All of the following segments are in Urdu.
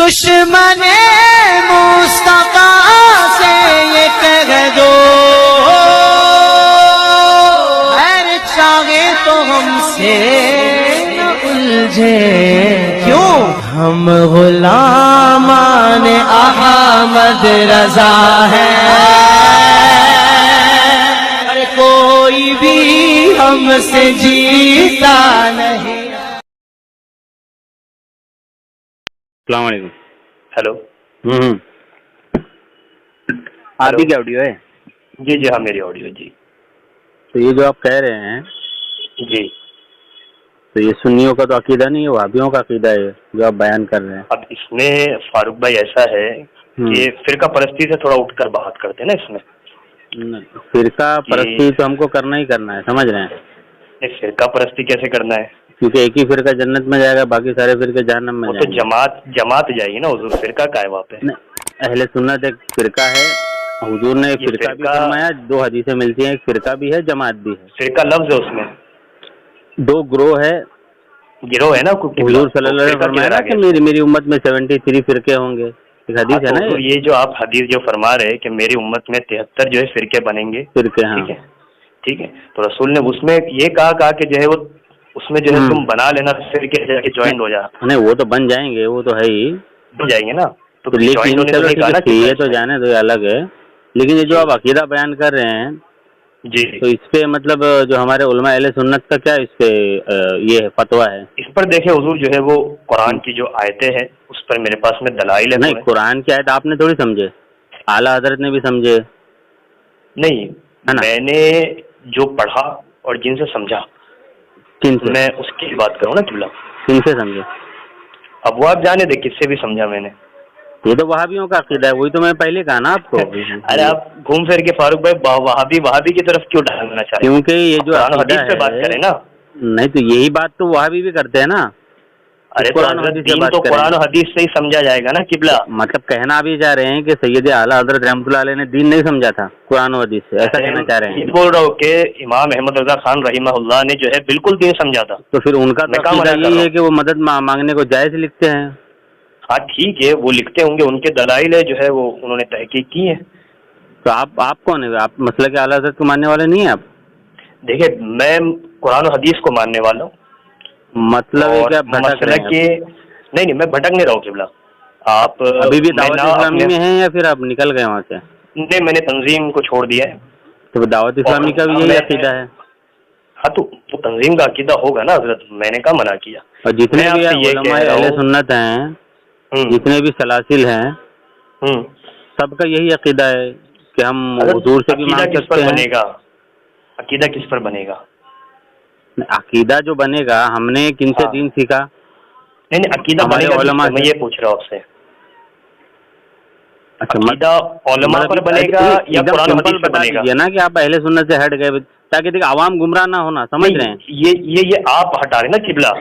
دشمن مصطفیٰ سے یہ کہہ دو خیر چاہے تو ہم سے نہ الجھے، کیوں ہم غلامان احمد رضا ہیں، کوئی بھی ہم سے جیتا نہیں۔ السلام علیکم۔ ہیلو، آپ ہی کی آڈیو ہے؟ جی جی ہاں میری آڈیو جی۔ تو یہ جو آپ کہہ رہے ہیں جی تو یہ سنیوں کا تو عقیدہ نہیں ہے، وہابیوں کا عقیدہ ہے جو آپ بیان کر رہے ہیں۔ اب اس میں فاروق بھائی ایسا ہے کہ فرقہ پرستی سے تھوڑا اٹھ کر بات کرتے ہیں نا اس میں۔ فرقہ پرستی تو ہم کو کرنا ہی کرنا ہے، سمجھ رہے ہیں؟ فرقہ پرستی کیسے کرنا ہے؟ کیونکہ ایک ہی فرقہ جنت میں جائے گا، باقی سارے فرقے جہنم میں وہ جائیں تو گے۔ جماعت جائے گی نا حضور، فرقہ کا ہے وہاں پہ؟ اہل سنت ایک فرقہ ہے، حضور نے ایک فرقہ بھی فرمایا، دو حدیثیں ملتی ہیں، ایک فرقہ بھی ہے جماعت بھی ہے۔ فرقہ لفظ ہے اس میں، دو گروہ ہے، گروہ ہے نا۔ حضور صلی اللہ علیہ وسلم فرمایا نا کہ میری امت میں 73 فرقے ہوں گے، ایک حدیث ہے نا۔ یہ جو آپ حدیث جو فرما رہے ہیں کہ میری امت میں 73 جو ہے فرقے بنیں گے، فرقے، ہاں ٹھیک ہے، تو رسول نے اس میں یہ کہا کہ جو ہے وہ اس میں جو ہے تم بنا لینا فرقے جا کے جوائنٹ ہو جا۔ نہیں وہ تو بن جائیں گے، وہ تو ہے ہی، بن جائیں گے نا۔ تو لیکن یہ تو جانے دو، یہ الگ ہے۔ لیکن یہ جو آپ عقیدہ بیان کر رہے ہیں جی، تو اس پہ مطلب جو ہمارے علماء اہل سنت کا کیا اس پہ یہ فتویٰ ہے؟ اس پر دیکھیں حضور جو ہے وہ قرآن کی جو آیتیں ہیں اس پر میرے پاس میں دلائل ہے۔ نہیں، قرآن کی آیت آپ نے تھوڑی سمجھے، اعلیٰ حضرت نے بھی سمجھے نہیں، میں نے جو پڑھا اور جن سے سمجھا، میں اس کی بات کروں نا قبلہ۔ کن سے سمجھے؟ اب وہ آپ جانے دے کس سے بھی سمجھا میں نے۔ یہ تو وہابیوں کا عقیدہ ہے، وہی تو میں پہلے کہا نا آپ کو۔ ارے آپ گھوم پھر کے فاروق بھائی وہابی کی طرف کیوں ڈالنا چاہتے ہیں؟ کیونکہ یہ جو حدیث پہ بات کریں نا۔ نہیں تو یہی بات تو وہابی بھی کرتے ہیں نا۔ ارے تو قرآن و حدیث سے ہی سمجھا جائے گا نا قبلہ۔ مطلب کہنا بھی چاہ رہے ہیں کہ سید اعلیٰ حضرت رحمۃ اللہ علیہ نے دین نہیں سمجھا تھا قرآن و حدیث سے، ایسا کہنا چاہ رہے ہیں؟ بول رہا ہوں کہ امام احمد رضا خان رحمہ اللہ نے جو ہے بالکل دین سمجھا تھا۔ تو پھر ان کا تو عقیدہ یہی ہے کہ وہ مدد مانگنے کو جائز لکھتے ہیں۔ ہاں ٹھیک ہے، وہ لکھتے ہوں گے، ان کے دلائل ہے جو ہے وہ انہوں نے تحقیق کی ہے۔ تو آپ کون ہے؟ آپ مسلک اعلیٰ حضرت کو ماننے والے نہیں ہیں؟ آپ دیکھیے میں قرآن و حدیث کو ماننے والا ہوں۔ مطلب ہے کہ نہیں میں بھٹک نہیں رہا ہوں قبلہ۔ آپ ابھی بھی دعوت اسلامی میں ہیں یا پھر آپ نکل گئے وہاں سے؟ نہیں، میں نے تنظیم کو چھوڑ دیا ہے۔ تو دعوت اسلامی کا بھی یہی عقیدہ ہے؟ ہاں تو تنظیم کا عقیدہ ہوگا نا حضرت، میں نے کہا منع کیا۔ اور جتنے بھی علماء اہل سنت ہیں، جتنے بھی سلاسل ہیں، سب کا یہی عقیدہ ہے کہ ہم حضور سے بھی مانگ سکتے ہیں۔ عقیدہ کس پر بنے گا؟ عقیدہ جو بنے گا، ہم نے کن سے دین سیکھا؟ نہیں عقیدہ بنے گا، میں یہ پوچھ رہا ہوں آپ سے۔ عقیدہ علماء پر بنے گا یا قرآن و حدیث پر بنے گا؟ نا کہ آپ اہل سنت سے ہٹ گئے تاکہ دیکھ عوام گمراہ نہ ہونا، سمجھ رہے ہیں؟ یہ آپ ہٹا رہے نا قبلہ۔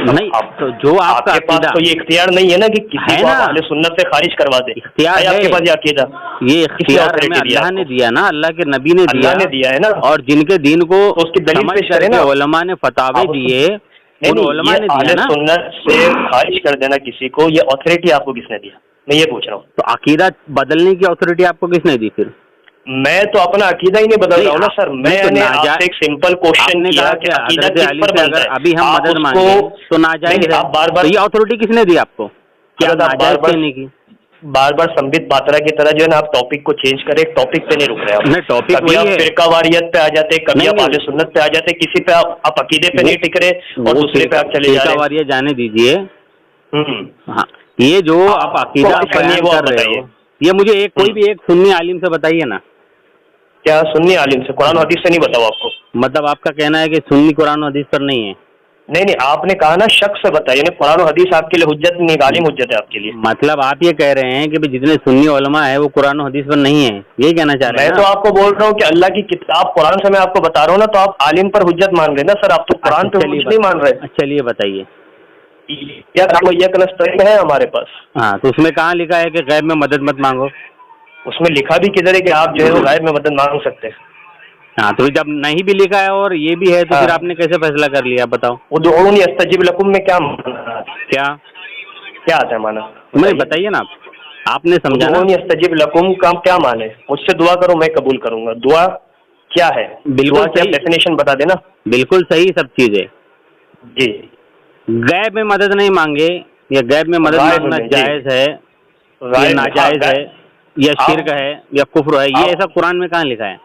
نہیں تو جو آپ کے پاس تو یہ اختیار نہیں ہے نا کہ کسی کو اہل سنت سے خارج کروا دے۔ اختیار ہے آپ کے پاس، یہ عقیدہ یہ اختیار ہمیں اللہ نے دیا نا، اللہ کے نبی نے دیا ہے نا، اور جن کے دین کو اس کی دلیل پیش کرے نا، علماء نے فتاوے دیے، علماء نے دیا نا۔ سنت سے خارج کر دینا کسی کو، یہ اتھارٹی آپ کو کس نے دیا؟ میں یہ پوچھ رہا ہوں۔ تو عقیدہ بدلنے کی اتھارٹی آپ کو کس نے دی پھر؟ میں تو اپنا عقیدہ ہی نہیں بدل رہا ہوں نا سر، میں نے آپ سے ایک سمپل کوشچن کیا کہ عقیدہ کس پر بنتا ہے؟ ابھی ہم مدد مانگے تو ناجائز ہے، یہ اتھارٹی کس نے دی آپ کو؟ کیا ناجائز کہنے کی؟ بار بار سمبت پاترا کی طرح جو ہے نا آپ ٹاپک کو چینج کریں، ایک ٹاپک پہ نہیں رک رہے آپ۔ کبھی آپ فرقہ واریت پہ آ جاتے، کبھی آپ اہل سنت پہ آ جاتے، کسی پہ آپ عقیدے پہ نہیں ٹک رہے اور دوسرے پہ آپ چلے جا رہے۔ فرقہ واریت جانے دیجیے، ہاں یہ جو آپ عقیدہ بیان کر رہے ہو، یہ مجھے کوئی بھی ایک سنی عالم سے بتائیے نا۔ کیا سنی عالم سے؟ قرآن و حدیث سے نہیں بتاؤ آپ کو؟ مطلب آپ کا کہنا ہے کہ سنی قرآن و حدیث پر نہیں ہے؟ نہیں آپ نے کہا نا شخص سے بتائیے، یعنی قرآن و حدیث آپ کے لیے حجت نہیں، عالم حجت ہے آپ کے لیے۔ مطلب آپ یہ کہہ رہے ہیں کہ جتنے سنی علماء ہیں وہ قرآن و حدیث پر نہیں ہیں، یہی کہنا چاہ رہے ہیں؟ میں تو آپ کو بول رہا ہوں کہ اللہ کی کتاب قرآن سے میں آپ کو بتا رہا ہوں نا، تو آپ عالم پر حجت مان رہے نا سر، آپ تو قرآن پہ حجت نہیں مان رہے۔ چلیے بتائیے، کنسٹرکٹ ہے ہمارے پاس۔ ہاں تو اس میں کہاں لکھا ہے کہ غیب میں مدد مت مانگو؟ اس میں لکھا بھی کدھر ہے کہ آپ جو ہے وہ غیب میں مدد مانگ سکتے ہیں؟ ہاں تو جب نہیں بھی لکھا ہے اور یہ بھی ہے تو پھر آپ نے کیسے فیصلہ کر لیا؟ بتاؤ۔ ادعونی استجب لکم میں کیا کیا آتا ہے مانا؟ نہیں بتائیے نا آپ نے سمجھا نا. استجب لکم کا کیا مانا ہے؟ مجھ سے دعا کرو میں قبول کروں گا. دعا کیا ہے؟ بالکل صحیح ڈیفینیشن بتا دینا. بالکل صحیح سب چیزیں. جی غیب میں مدد نہیں مانگے یا غیب میں مدد مانگنا جائز ہے یا ناجائز ہے یا شرک ہے یا کفر ہے، یہ ایسا قرآن میں کہاں لکھا ہے؟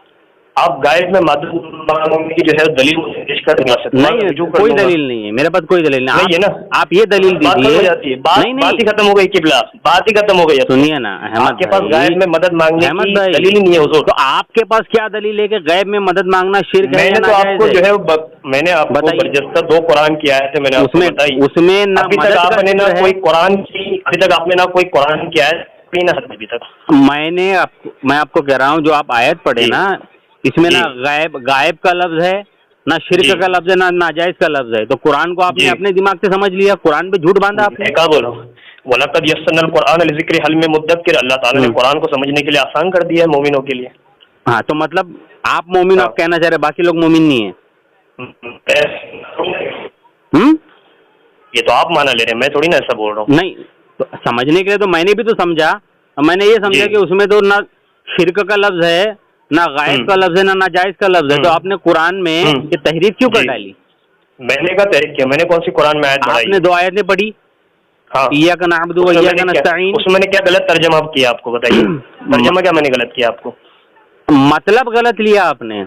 آپ غائب میں مدد مانگنے کی جو ہے دلیل پیش کر نہیں، کوئی دلیل نہیں ہے میرے پاس، کوئی دلیل نہیں ہے نا. آپ یہ دلیل دیجیے. بات ہی ختم ہو گئی قبلہ، بات ہی ختم ہو گئی. سنیے نا آپ کے پاس غائب میں مدد مانگنے کی دلیل ہی نہیں ہے حضور. تو آپ کے پاس کیا دلیل ہے کہ غیب میں مدد مانگنا شرک ہے؟ میں نے تو آپ کو جو ہے میں نے آپ کو برجستہ 2 قرآن کی آیتیں میں نے آپ کو بتائی. اس میں ابھی تک آپ نے نہ کوئی قرآن کی، ابھی تک آپ نے نہ کوئی قرآن کی آیت نہ ابھی تک. میں آپ کو کہہ رہا ہوں جو آپ آیت پڑھے نا اس میں نہ غائب کا لفظ ہے، نہ شرک کا لفظ ہے، نہ ناجائز کا لفظ ہے. تو قرآن کو آپ نے اپنے دماغ سے سمجھ لیا، قرآن پہ جھوٹ باندھا آپ نے. کیا بولو؟ وَلَقَدْ يَسَّرْنَا الْقُرْآنَ لِلذِّكْرِ هَلْ مِن مُدَّكِرٍ. اللہ تعالیٰ نے قرآن کو سمجھنے کے لیے آسان کر دیا ہے مومنوں کے لیے. ہاں تو مطلب آپ مومن آپ کہنا چاہ رہے باقی لوگ مومن نہیں ہیں؟ یہ تو آپ مانا لے رہے ہیں، میں تھوڑی نا ایسا بول رہا ہوں. نہیں تو سمجھنے کے لیے تو میں نے بھی تو سمجھا، میں نے یہ سمجھا کہ اس میں تو نہ شرک کا لفظ ہے، نہ غائب کا لفظ ہے، نہ ناجائز کا لفظ ہے. تو آپ نے قرآن میں یہ تحریف کیوں کر ڈالی؟ میں نے کہا تحریف کیا؟ میں نے کون سی قرآن میں آیت پڑھائی؟ آپ نے 2 آیتیں پڑھی، ایاک نعبد و ایاک نستعین. اس میں نے کیا غلط ترجمہ کیا آپ کو بتائیے؟ ترجمہ کیا میں نے غلط کیا آپ کو؟ مطلب غلط لیا آپ نے.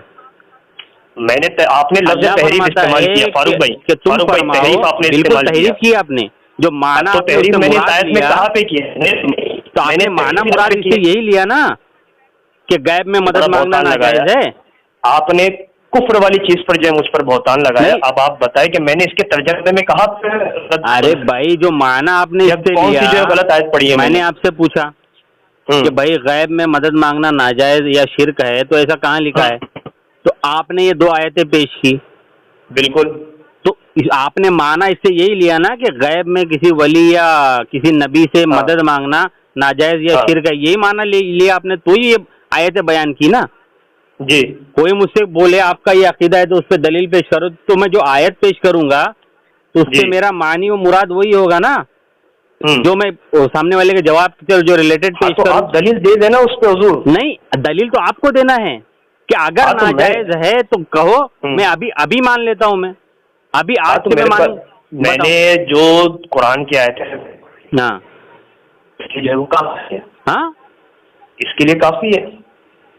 میں نے آپ نے لفظ تحریف استعمال کیا فاروق بھائی. کہ تم فرماؤ، بالکل تحریف کیا آپ نے. جو معنی تو تحریف میں نے آیت میں کہاں پہ کیا؟ تو آپ نے معنی مراد اس سے یہی لیا نا کہ غیب میں مدد مانگنا ناجائز ہے. آپ نے کفر والی چیز پر جو ہے مجھ پر بہتان لگایا. اب آپ بتائیں کہ میں نے اس کے ترجمے میں کہا. ارے بھائی جو معنی آپ نے اس سے لیا، جو غلط آیت پڑھی ہے میں نے آپ سے پوچھا کہ بھائی غیب میں مدد مانگنا ناجائز یا شرک ہے تو ایسا کہاں لکھا ہے؟ تو آپ نے یہ 2 آیتیں پیش کی. بالکل. تو آپ نے معنی اس سے یہی لیا نا کہ غیب میں کسی ولی یا کسی نبی سے مدد مانگنا ناجائز یا شرک ہے، یہی معنی لیا آپ نے، تو یہ آیتیں بیان کی نا. جی کوئی مجھ سے بولے آپ کا یہ عقیدہ ہے تو اس پہ دلیل پیش کرو، تو میں جو آیت پیش کروں گا تو اس سے میرا معنی و مراد وہی ہوگا نا جو میں سامنے والے کے جواب جو ریلیٹڈ پیش کروں. آپ دلیل دے دینا اس پہ حضور. نہیں، دلیل تو آپ کو دینا ہے کہ اگر ناجائز ہے تو کہو، میں ابھی مان لیتا ہوں. میں ابھی آج کے میں نے جو قرآن کی آیت ہے ہاں جو ہے وہ کافی ہے. ہاں اس کے لیے کافی ہے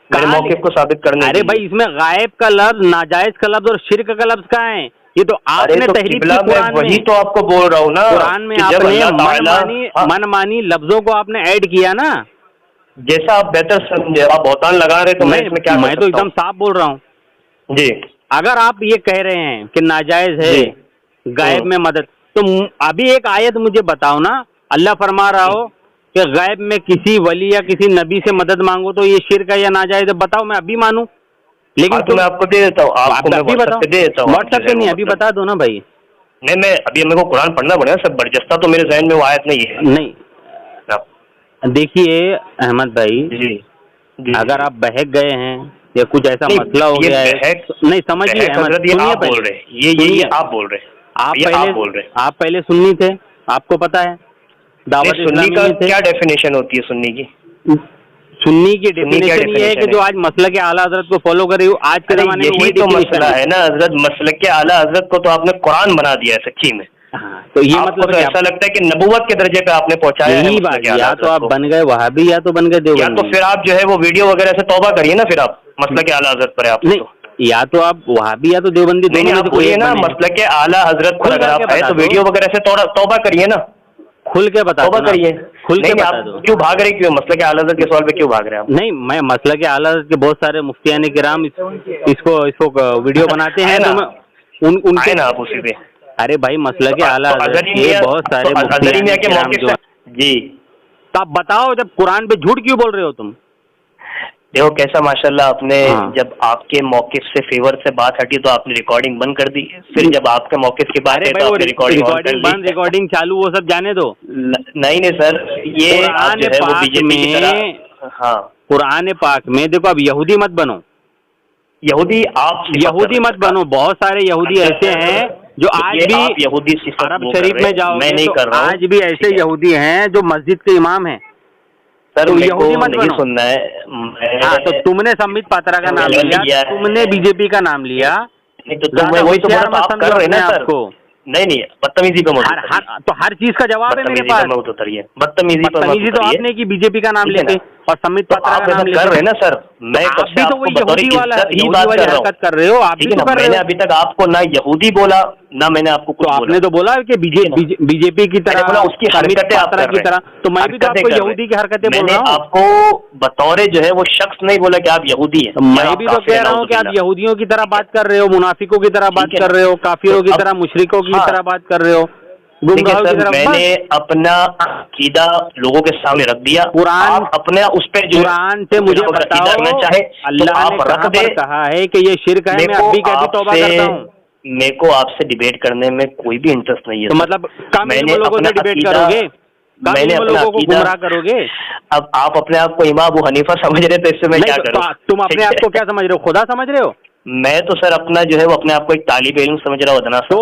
میرے موقف کو ثابت کرنے. ارے بھائی اس میں غائب کا لفظ، ناجائز کا لفظ اور شرک کا لفظ کہاں ہے؟ یہ تو آپ نے تحریف کی قرآن میں. وہی تو آپ کو بول رہا ہوں نا، قرآن میں آپ نے من مانی لفظوں کو آپ نے ایڈ کیا نا. جیسا آپ بہتر سمجھے. آپ بہتان لگا رہے تو میں اس میں کیا؟ میں تو ایک دم صاف بول رہا ہوں. جی اگر آپ یہ کہہ رہے ہیں کہ ناجائز ہے غائب میں مدد، تو ابھی ایک آیت مجھے بتاؤ نا اللہ فرما رہا ہو کہ غیب میں کسی ولی یا کسی نبی سے مدد مانگو تو یہ شرک ہے یا ناجائز ہے، بتاؤ میں ابھی مانوں. لیکن تو میں آپ کو دے دیتا ہوں. آپ کو ابھی بتاؤ، واٹس ایپ پہ نہیں، ابھی بتا دو نا بھائی. نہیں میں ابھی میرے کو قرآن پڑھنا پڑے گا سب برجستہ، تو میرے ذہن میں وہ آیت نہیں ہے. نہیں دیکھیے احمد بھائی، اگر آپ بہک گئے ہیں یا کچھ ایسا مسئلہ ہو گیا ہے، نہیں سمجھیے احمد، آپ بول رہے یہ آپ بول رہے آپ پہلے سنی تھے، آپ کو پتا ہے دعوت سنی کا کیا ڈیفینیشن ہوتی ہے؟ سنی کی ڈیفینیشن یہ ہے کہ جو آج مسلک اعلیٰ حضرت کو فالو کر رہی ہو آج کے زمانے میں. یہی تو مسئلہ ہے نا حضرت، مسلک اعلیٰ حضرت کو تو آپ نے قرآن بنا دیا ہے سچی میں. تو یہ مطلب ایسا لگتا ہے کہ نبوت کے درجے پہ آپ نے پہنچایا ہے. یا تو آپ بن گئے وہابی یا تو بن گئے دیوبندی. یا تو پھر آپ جو ہے وہ ویڈیو وغیرہ سے توبہ کریے نا، پھر آپ مسلک اعلیٰ حضرت پر آپ یا تو آپ وہابی یا تو دیوبندی دونوں میں کوئی نا. مسلک اعلیٰ حضرت پر اگر آپ ہے تو ویڈیو وغیرہ سے توبہ کریے نا، کھل کے بتا دو. کھل کے بتا دو کیوں بھاگ رہے، کیوں مسلک اعلیٰ حضرت کے سوال پہ کیوں بھاگ رہے ہیں؟ نہیں میں مسلک اعلیٰ حضرت کے بہت سارے مفتیان کرام اس کو ویڈیو بناتے ہیں تو میں ان کے نا آپ اسی پہ. ارے بھائی مسلک اعلیٰ حضرت کے بہت سارے مفتیان کرام جو جی. تو آپ بتاؤ جب قرآن پہ جھوٹ کیوں بول رہے ہو تم؟ دیکھو کیسا ماشاءاللہ آپ نے جب آپ کے موقف سے فیور سے بات ہٹی تو آپ نے ریکارڈنگ بند کر دی. پھر جب آپ کے موقف کی بات ہے تو آپ نے ریکارڈنگ بند، ریکارڈنگ چالو، وہ سب جانے دو. نہیں سر، یہ قرآن پاک میں دیکھو اب یہودی مت بنو، یہودی آپ یہودی مت بنو. بہت سارے یہودی ایسے ہیں جو آج بھی آپ یہودی صفت عرب وہ شریف کر رہے میں ہیں، جاؤ میں گے نہیں تو کر رہا ہوں، آج بھی ایسے یہودی ہیں جو مسجد کے امام ہیں. سر تو میرے کو یہودی مت نہیں بنو. سننا ہے. ہاں تو تم نے سمبت پاترا کا نام لیا, تم نے بی جے پی کا نام لیا, نہیں تو میں وہی تو بولا آپ کر رہے ہیں نا سر. نہیں بدتمیزی پہ مت اتریے. تو ہر چیز کا جواب ہے میرے پاس. مت اتریے, بدتمیزی پر مت بدتمیزی تو آپ نے کی بی جے پی کا نام لے کے اور سمبت پاترا کا نام لے کے. کر رہے ہیں نا سر, میں آپ بھی تو وہی یہودی والا ہی بات والی کر رہا حرکت کر رہے ہو. آپ بھی تو کر میں رہے نے ہو. ابھی تک آپ کو نہ یہودی بولا نہ میں نے آپ کو تو آپ نے تو بولا کہ بی جے پی کی طرح, اس کی حرکتیں آپ کر کی طرح, تو میں بھی تو آپ کو یہودی کی حرکتیں بول رہا ہوں. میں نے آپ کو بطور جو ہے وہ شخص نہیں بولا کہ آپ یہودی ہیں. میں بھی تو کہہ رہا ہوں کہ آپ یہودیوں کی طرح بات کر رہے ہو, منافقوں کی طرح بات کر رہے ہو, کافروں کی طرح, مشرکوں کی طرح بات کر رہے ہو, گمراہوں کی طرح. میں نے اپنا عقیدہ لوگوں کے سامنے رکھ دیا. قرآن اپنے اس پہ قرآن سے مجھے بتاؤ, اللہ نے کہاں پر کہا ہے کہ یہ شرک ہے؟ میں ابھی کبھی توبہ کرتا ہوں. میرے کو آپ سے ڈیبیٹ کرنے میں کوئی بھی انٹرسٹ نہیں ہے. تو مطلب کم علم لوگوں سے ڈیبیٹ کرو گے, کم علم لوگوں کو گمراہ کرو گے. اب آپ اپنے آپ کو امام ابو حنیفہ سمجھ رہے تو اس سے میں کیا کروں؟ تم اپنے آپ کو کیا سمجھ رہے ہو, خدا سمجھ رہے ہو؟ میں تو سر اپنا جو ہے وہ اپنے آپ کو ایک طالب علم سمجھ رہا ہوں ادنا سا.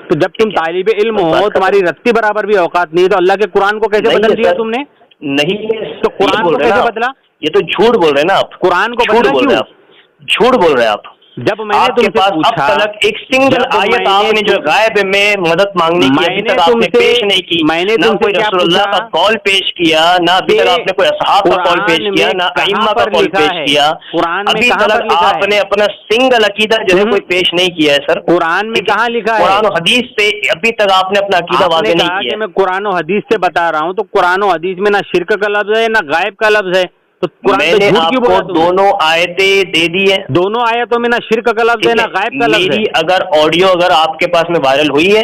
تو جب تم طالب علم ہو, تمہاری رتی برابر بھی اوقات نہیں, تو اللہ کے قرآن کو کیسے بدل دیا تم نے؟ نہیں تو قرآن کو کیسے بدلا؟ یہ تو جھوٹ بول رہے ہیں نا آپ. قرآن کو بدلا کیوں؟ جھوٹ بول رہے ہیں آپ. جب میں نے تم سے پوچھا, اب تک ایک سنگل آیت آپ نے جو غائب میں مدد مانگنے کی ابھی تک آپ نے پیش نہیں کی. میں نے نہ کوئی رسول اللہ کا قول پیش کیا, نہ ابھی تک آپ نے کوئی اصحاب کا قول پیش کیا, نہ ائمہ کا قول پیش کیا. ابھی تک آپ نے اپنا سنگل عقیدہ جو ہے کوئی پیش نہیں کیا ہے سر. قرآن میں کہاں لکھا ہے؟ قرآن و حدیث سے ابھی تک آپ نے اپنا عقیدہ واضح نہیں کیا. میں قرآن و حدیث سے بتا رہا ہوں, تو قرآن و حدیث میں نہ شرک کا لفظ ہے نہ غائب کا لفظ ہے. میں نے آپ کو دونوں آیتیں دے دی ہیں. دونوں آیتوں میں نہ شرک کا لفظ ہے نہ غائب کا لفظ ہے. میری اگر آڈیو اگر آپ کے پاس میں وائرل ہوئی ہے,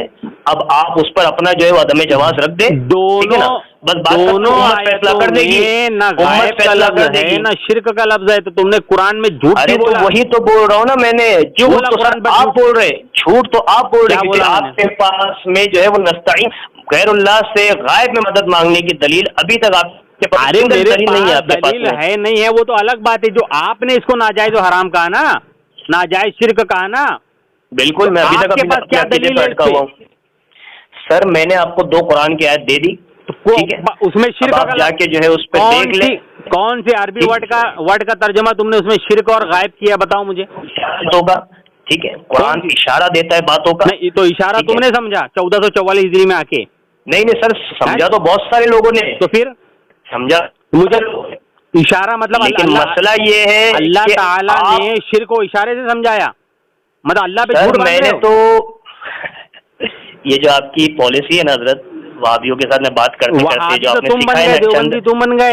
اب آپ اس پر اپنا جو ہے وہ عدم جواز رکھ دیں. دونوں فیصلہ کر دے گی, نہ غائب کا لفظ ہے نہ شرک کا لفظ ہے. تو تم نے قرآن میں جھوٹ کیوں بولا؟ وہی تو بول رہا ہوں نا میں نے. جھوٹ تو آپ بول رہے, جھوٹ تو آپ بول رہے کہ آپ کے پاس میں جو ہے وہ نستعین غیر اللہ سے غائب میں مدد مانگنے کی دلیل ابھی تک آپ دلیل ہے نہیں ہے, وہ تو الگ بات ہے. جو آپ نے اس کو ناجائز و حرام کہا نا, ناجائز شرک کہا نا. بالکل, میں ابھی تک کے پاس کیا دلیل ہے اٹکا ہوا ہوں سر. میں نے آپ کو 2 قرآن کی آیت دے دی, اس میں شرک کا جا کے جو ہے اس پہ دیکھ لیں. کون سے عربی ورڈ کا ترجمہ تم نے اس میں شرک اور غائب کیا, بتاؤ مجھے. ہوگا ٹھیک ہے, قرآن اشارہ دیتا ہے باتوں کا. نہیں تو اشارہ تم نے سمجھا 1444 ہجری میں آ کے. نہیں سر, سمجھا تو بہت سارے لوگوں نے. تو پھر سمجھا مجھے اشارہ مطلب مسئلہ یہ ہے اللہ تعالیٰ نے شرک کو اشارے سے سمجھایا, مطلب اللہ پہ جھوٹ میں نے تو یہ جو آپ کی پالیسی ہے نا حضرت, وہابیوں کے ساتھ میں بات کرتے کرتے جو آپ نے سکھایا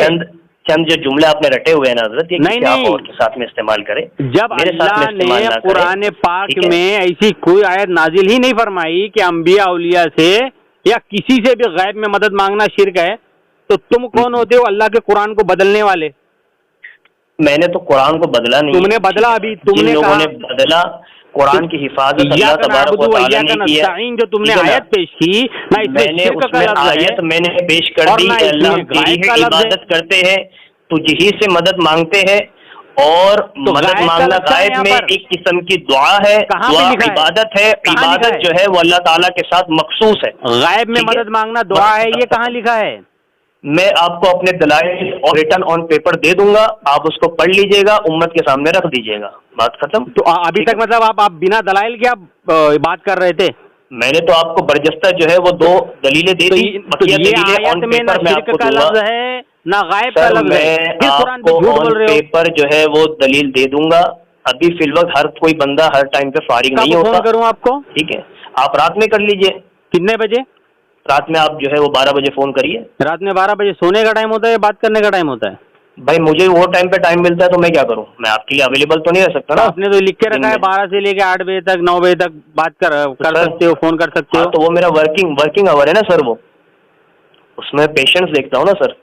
نا, چند جو جملے آپ نے رٹے ہوئے ہیں نا حضرت, یہ آپ اور کے ساتھ میں استعمال کریں. جب اللہ نے قرآن پاک میں ایسی کوئی آیت نازل ہی نہیں فرمائی کہ انبیاء اولیاء سے یا کسی سے بھی غیب میں مدد مانگنا شرک ہے, تو تم کون ہوتے ہو اللہ کے قرآن کو بدلنے والے؟ میں نے تو قرآن کو بدلا نہیں. تم نے بدلا. ابھی تم نے لوگوں نے بدلا. قرآن کی حفاظت اللہ تبارک و تعالی نے کی ہے. جو تم نے آیت پیش کی, میں نے اس میں آیت میں نے پیش کر دی کہ اللہ کی عبادت کرتے ہیں, تجھی سے مدد مانگتے ہیں, اور مدد مانگنا غائب میں ایک قسم کی دعا ہے, دعا عبادت ہے. عبادت جو ہے وہ اللہ تعالیٰ کے ساتھ مخصوص ہے. غائب میں مدد مانگنا دعا ہے, یہ کہاں لکھا ہے؟ میں آپ کو اپنے دلائل اور ریٹن آن پیپر دے دوں گا, آپ اس کو پڑھ لیجئے گا, امت کے سامنے رکھ دیجئے گا, بات ختم. تو ابھی تک مطلب آپ بنا دلائل کے آپ بات کر رہے تھے. میں نے تو آپ کو برجستہ جو ہے وہ 2 دلیلیں دے دی. یہ آیت میں نہ شرک کا لفظ ہے نہ غائب کا لفظ ہے. میں آپ کو آن پیپر جو ہے وہ دلیل دے دوں گا. ابھی فی الوقت ہر کوئی بندہ ہر ٹائم پہ فارغ نہیں ہوتا. فون کروں آپ کو؟ ٹھیک ہے, آپ رات میں کر لیجئے. کتنے بجے؟ رات میں آپ جو ہے وہ 12 بجے فون کریے. رات میں 12 بجے سونے کا ٹائم ہوتا ہے یا بات کرنے کا ٹائم ہوتا ہے؟ بھائی مجھے وہ ٹائم پہ ٹائم ملتا ہے تو میں کیا کروں, میں آپ کے لیے اویلیبل تو نہیں رہ سکتا نا. آپ نے تو لکھ کے رکھا ہے 12 سے لے کے 8 بجے تک 9 بجے تک بات کر سکتے ہو, فون کر سکتے ہو. تو وہ میرا ورکنگ آور ہے نا سر, وہ اس میں پیشنس دیکھتا ہوں نا سر,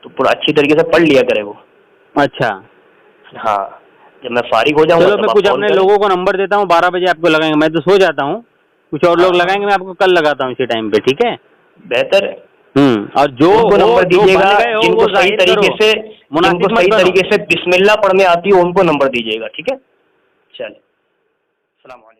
تو پورا اچھی طریقے سے پڑھ لیا کرے وہ. اچھا ہاں, جب میں فارغ ہو جاؤں گا میں کچھ اپنے لوگوں کو نمبر دیتا ہوں, 12 بجے آپ کو لگائیں گے. میں تو سو جاتا ہوں, کچھ اور لوگ لگائیں گے, میں آپ کو کل لگاتا ہوں اسی ٹائم پہ. ٹھیک ہے, بہتر ہے. اور جو نمبر دیجیے گا جن کو صحیح طریقے سے بسم اللہ پڑھنے آتی ہو ان کو نمبر دیجیے گا. ٹھیک ہے, چلے, السلام علیکم.